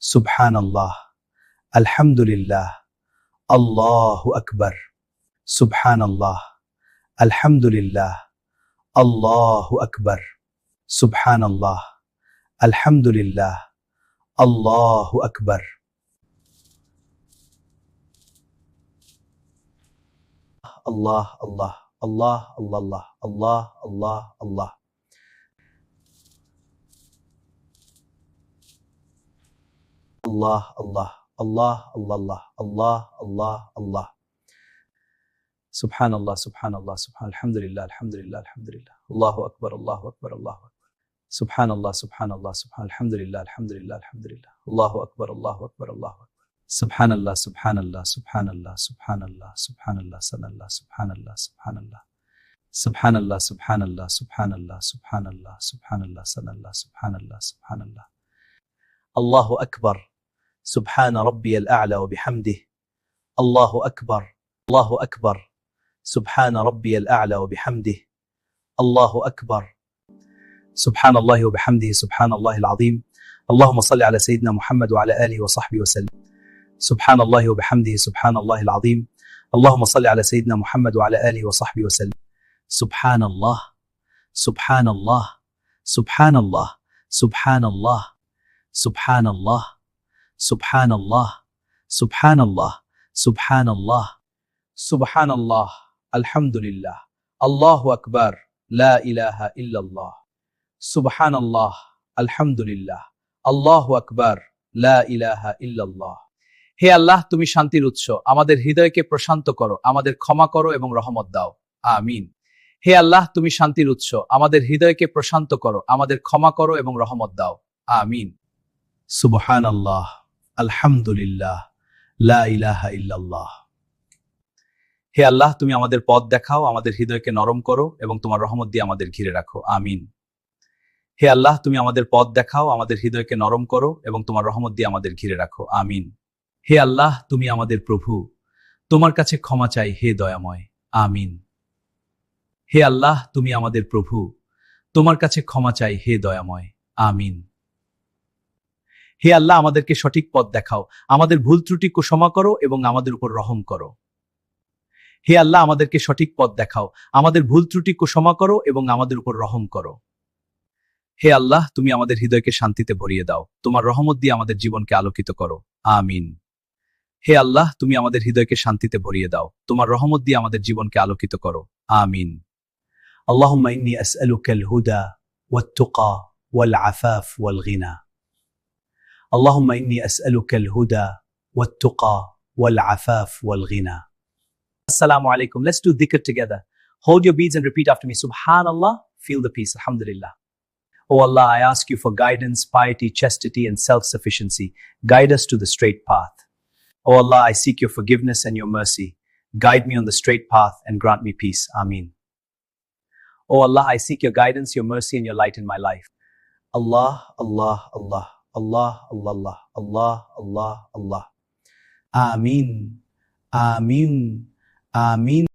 Subhanallah, Alhamdulillah, Allahu Akbar. Subhanallah, Alhamdulillah, Allahu Akbar. Subhanallah, Alhamdulillah, Allahu Akbar. Allah, Allah, Allah, Allah, Allah, Allah, Allah. Allah, Allah, Allah, Allah, Allah, Allah, Allah. Subhanallah, Subhanallah, Subhanallah, Alhamdulillah, Alhamdulillah, Alhamdulillah. Allahu Akbar, Allahu Akbar, Allahu Akbar. Subhanallah, Subhanallah, Subhanallah, Alhamdulillah, Alhamdulillah, Alhamdulillah. Allahu Akbar, Allahu Akbar, Allahu Akbar. Subhanallah, Subhanallah, Subhanallah, Subhanallah, Subhanallah, Sanallah, Subhanallah, Subhanallah. Subhanallah, Subhanallah, Subhanallah, Subhanallah, Subhanallah, Sanallah, Subhanallah, Subhanallah. Allahu Akbar. Subhana Rabbi al-A'la wa bihamdih. Allahu Akbar. Allahu Akbar. Subhana Rabbi al-A'la wa bihamdih. Allahu Akbar. Subhanallah wa bihamdihi, Subhanallah al-Azim. Allahumma salli ala Sayyidina Muhammad wa ala alihi wa sahbihi wa sallam. Subhanallah wa bihamdihi, Subhanallah al-Azim. Allahumma salli ala Sayyidina Muhammad wa ala alihi wa sahbihi wa sallam. Subhanallah, Subhanallah, Subhanallah, Subhanallah, Subhanallah, Subhanallah, Subhanallah, Subhanallah, Subhanallah, Alhamdulillah, Allahu Akbar, La ilaha illallah. Subhanallah, Alhamdulillah, Allahu Akbar, La ilaha illallah. হে আল্লাহ, তুমি শান্তির উৎস, আমাদের হৃদয়কে প্রশান্ত করো, আমাদের ক্ষমা করো এবং রহমত দাও। আমিন। হে আল্লাহ, তুমি শান্তির উৎস, আমাদের হৃদয়কে প্রশান্ত করো, আমাদের ক্ষমা করো এবং রহমত দাও। আমিন। সুবহানাল্লাহ, আলহামদুলিল্লাহ, লা ইলাহা ইল্লাল্লাহ। হে আল্লাহ, তুমি আমাদের পথ দেখাও, আমাদের হৃদয়কে নরম করো এবং তোমার রহমত দিয়ে আমাদের ঘিরে রাখো। আমিন। হে আল্লাহ, তুমি আমাদের পথ দেখাও, আমাদের হৃদয়কে নরম করো এবং তোমার রহমত দিয়ে আমাদের ঘিরে রাখো। আমিন। হে আল্লাহ, তুমি আমাদের প্রভু, তোমার কাছে ক্ষমা চাই, হে দয়াময়। আমিন। হে আল্লাহ, তুমি আমাদের প্রভু, তোমার কাছে ক্ষমা চাই, হে দয়াময়। আমিন। হে আল্লাহ, আমাদেরকে সঠিক পথ দেখাও, আমাদের ভুল ত্রুটি ক্ষমা করো এবং আমাদের উপর রহম করো। হে আল্লাহ, আমাদেরকে সঠিক পথ দেখাও, আমাদের ভুল ত্রুটি ক্ষমা করো এবং আমাদের উপর রহম করো। হে আল্লাহ, তুমি আমাদের হৃদয়কে শান্তিতে ভরিয়ে দাও, তোমার রহমত দিয়ে আমাদের জীবনকে আলোকিত করো। আমিন। হে আল্লাহ, তুমি আমাদের হৃদয়কে শান্তিতে ভরিয়ে দাও, তোমার রহমত দিয়ে আমাদের জীবনকে আলোকিত করো। আমিন। আল্লাহুম্মা ইন্নী আসআলুকাল হুদা ওয়াত তুকা ওয়াল আফাফ ওয়াল গিনা। আল্লাহুম্মা ইন্নী আসআলুকাল হুদা ওয়াত তুকা ওয়াল আফাফ ওয়াল গিনা। Assalamu alaikum. Let's do dhikr together. Hold your beads and repeat after me. Subhanallah, feel the peace. Alhamdulillah. Oh Allah, I ask you for guidance, piety, chastity, and self-sufficiency. Guide us to the straight path. Oh Allah, I seek your forgiveness and your mercy. Guide me on the straight path and grant me peace. Ameen. Oh Allah, I seek your guidance, your mercy, and your light in my life. Allah, Allah, Allah, Allah, Allah, Allah, Allah, Allah. Ameen. Ameen. Ameen.